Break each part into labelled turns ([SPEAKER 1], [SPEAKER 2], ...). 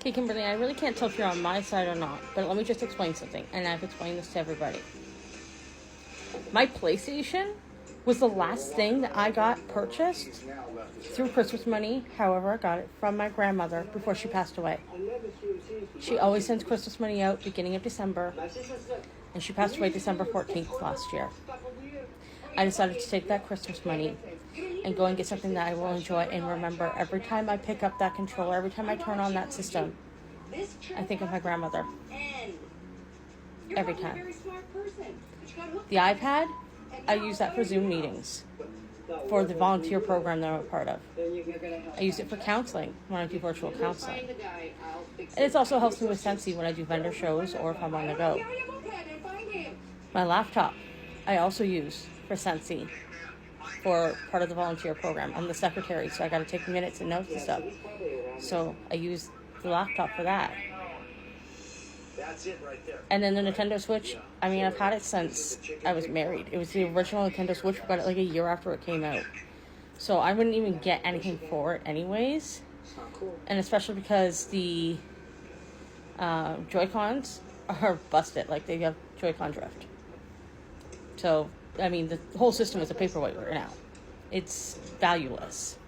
[SPEAKER 1] Okay, Kimberly, I really can't tell if you're on my side or not, but let me just explain something, and I've explained this to everybody. My PlayStation was the last thing that I got purchased through Christmas money, however I got it, from my grandmother before she passed away. She always sends Christmas money out beginning of December, and she passed away December 14th last year. I decided to take that Christmas money and go and get something that I will enjoy and remember. Every time I pick up that controller, every time I turn on that system, I think of my grandmother. Every time. The iPad, I use that for Zoom meetings, for the volunteer program that I'm a part of. I use it for counseling when I do virtual counseling. And it also helps me with Sensi when I do vendor shows or if I'm on the go. My laptop, I also use for Sensi for part of the volunteer program. I'm the secretary, so I got to take minutes and notes and stuff. So I use the laptop for that.
[SPEAKER 2] That's it right there.
[SPEAKER 1] And then the Nintendo Switch, I mean, I've had it since I was married. It was the original Nintendo Switch. We got it like a year after it came out. So I wouldn't even get anything for it anyways. And especially because the Joy-Cons are busted. Like, they have Joy-Con drift. So, I mean, the whole system is a paperweight right now. It's valueless.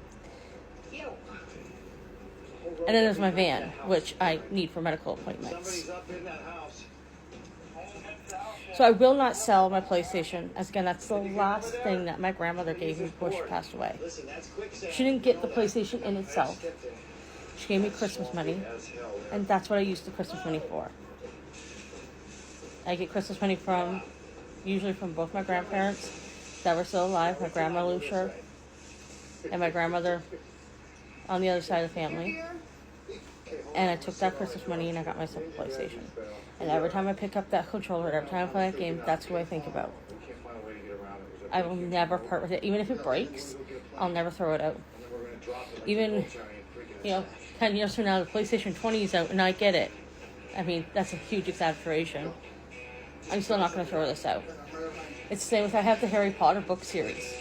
[SPEAKER 1] And then there's my van, which I need for medical appointments. So I will not sell my PlayStation, as again, that's the last thing that my grandmother gave me before she passed away. She didn't get the PlayStation in itself. She gave me Christmas money, and that's what I use the Christmas money for. I get Christmas money usually from both my grandparents that were still alive, my grandma Lucier, and my grandmother on the other side of the family. And I took that Christmas money and I got myself a PlayStation. And every time I pick up that controller, every time I play that game, that's who I think about. I will never part with it. Even if it breaks, I'll never throw it out. Even, 10 years from now, the PlayStation 20 is out and I get it. I mean, that's a huge exaggeration. I'm still not going to throw this out. It's the same with I have the Harry Potter book series.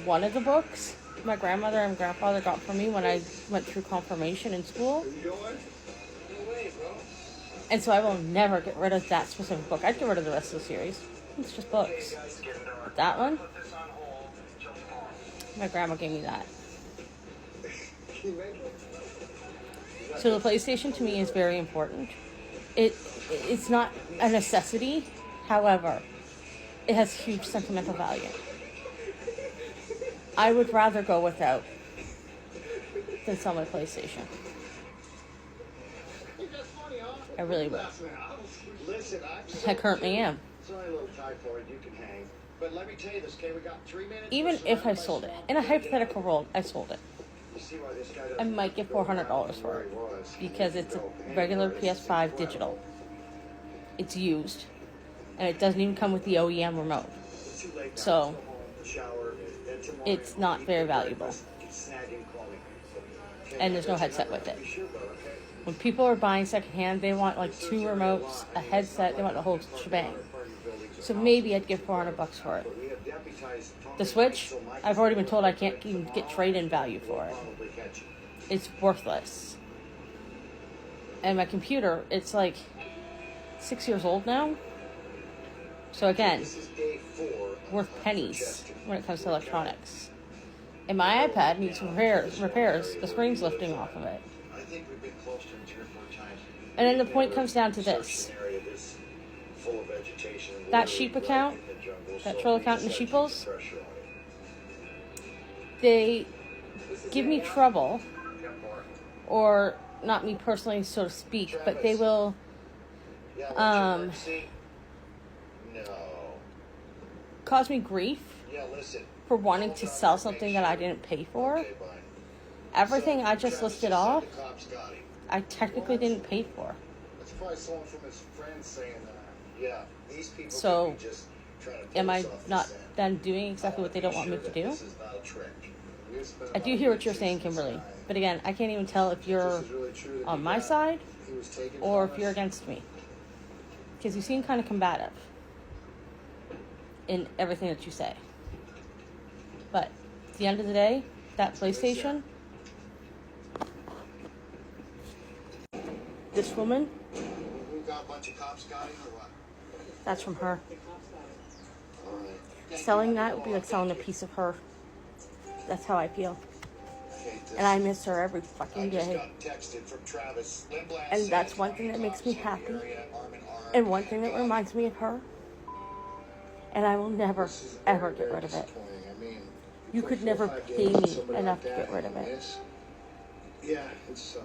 [SPEAKER 1] One of the books my grandmother and grandfather got for me when I went through confirmation in school. And so I will never get rid of that specific book. I'd get rid of the rest of the series. It's just books. But that one, my grandma gave me that. So the PlayStation to me is very important. It's not a necessity. However, it has huge sentimental value. I would rather go without than sell my PlayStation. I really would. I currently am. Even if I sold it, in a hypothetical world, I sold it, I might get $400 for it because it's a regular PS5 digital. It's used, and it doesn't even come with the OEM remote. So it's not very valuable. And there's no headset with it. When people are buying secondhand, they want like 2 remotes, a headset, they want the whole shebang. So maybe I'd give $400 for it. The Switch, I've already been told I can't even get trade-in value for it. It's worthless. And my computer, it's like 6 years old now. So again, worth pennies when it comes to electronics. And my iPad needs repairs. The screen's lifting off of it. And then the point comes down to this. That sheep account, that troll account in the sheeples, they give me trouble, or not me personally, so to speak, but they will cause me grief for wanting to sell something that I didn't pay for. Everything I just listed off, I technically didn't pay for. So, am I not then doing exactly what they don't want me to do? I do hear what you're saying, Kimberly. But again, I can't even tell if you're on my side or if you're against me. Because you seem kind of combative in everything that you say. But at the end of the day, that PlayStation, this woman,
[SPEAKER 2] We got a bunch of cops got him or what?
[SPEAKER 1] that's from her.
[SPEAKER 2] All right.
[SPEAKER 1] Selling that would be like selling a piece of her. That's how I feel. And I miss her every fucking day. And that's one thing that makes me happy. And one thing that reminds me of her. And I will never, ever get rid of it. You could never pay me enough to get rid of it.
[SPEAKER 2] Yeah, it's